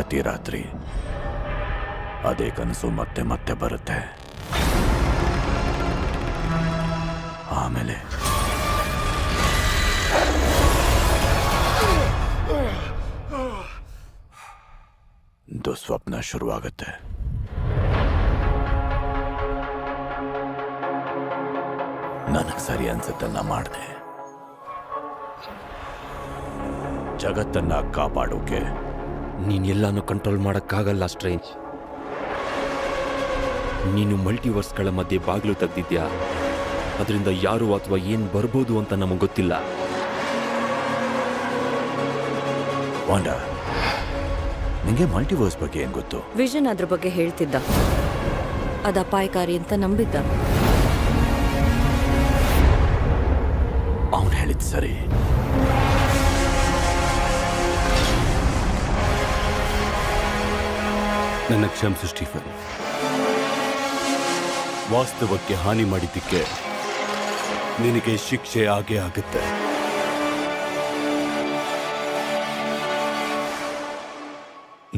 ಪ್ರತಿ ರಾತ್ರಿ ಅದೇ ಕನಸು ಮತ್ತೆ ಮತ್ತೆ ಬರುತ್ತೆ. ಆಮೇಲೆ ದುಸ್ವಪ್ನ ಶುರುವಾಗುತ್ತೆ. ನನಗೆ ಸರಿ ಅನ್ಸುತ್ತನ್ನ ಮಾಡಿದೆ. ಜಗತ್ತನ್ನ ಕಾಪಾಡೋಕೆ ನೀನ್ ಎಲ್ಲಾನು ಕಂಟ್ರೋಲ್ ಮಾಡಕ್ಕಾಗಲ್ಲ ಸ್ಟ್ರೇಂಜ್. ನೀನು ಮಲ್ಟಿವರ್ಸ್ಗಳ ಮಧ್ಯೆ ಬಾಗಿಲು ತೆಗ್ದಿದ್ಯಾ. ಅದರಿಂದ ಯಾರು ಅಥವಾ ಏನ್ ಬರ್ಬೋದು ಅಂತ ನಮಗೆ ಗೊತ್ತಿಲ್ಲ. ವಾಂಡಾ, ನಿಂಗೆ ಮಲ್ಟಿವರ್ಸ್ ಬಗ್ಗೆ ಏನ್ ಗೊತ್ತು? ವಿಷನ್ ಅದ್ರ ಬಗ್ಗೆ ಹೇಳ್ತಿದ್ದ. ಅದು ಅಪಾಯಕಾರಿ ಅಂತ ನಂಬಿದ್ದ. ಅವನು ಹೇಳಿದ್ ಸರಿ. ನನ್ನ ಕ್ಷಮಿಸು ಸ್ಟೀಫನ್. ವಾಸ್ತವಕ್ಕೆ ಹಾನಿ ಮಾಡಿದ್ದಕ್ಕೆ ನಿನಗೆ ಶಿಕ್ಷೆ ಆಗೇ ಆಗುತ್ತೆ.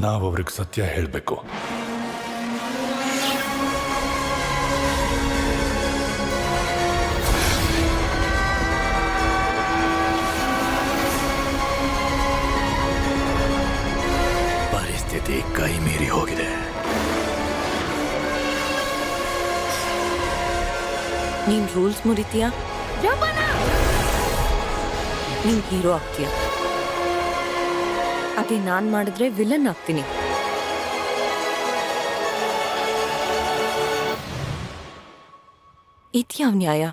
ನಾವು ಅವ್ರಿಗೆ ಸತ್ಯ ಹೇಳಬೇಕು. ಪರಿಸ್ಥಿತಿ ಕೈ ಮೀರಿ ಹೋಗಿದೆ. ನೀನ್ ರೂಲ್ಸ್ ಮುರಿತೀಯಾ, ನೀನ್ ಹೀರೋ ಆಗ್ತೀಯ. ಅದೇ ನಾನ್ ಮಾಡಿದ್ರೆ ವಿಲನ್ ಆಗ್ತೀನಿ. ಇದ್ಯಾವ್ ನ್ಯಾಯ?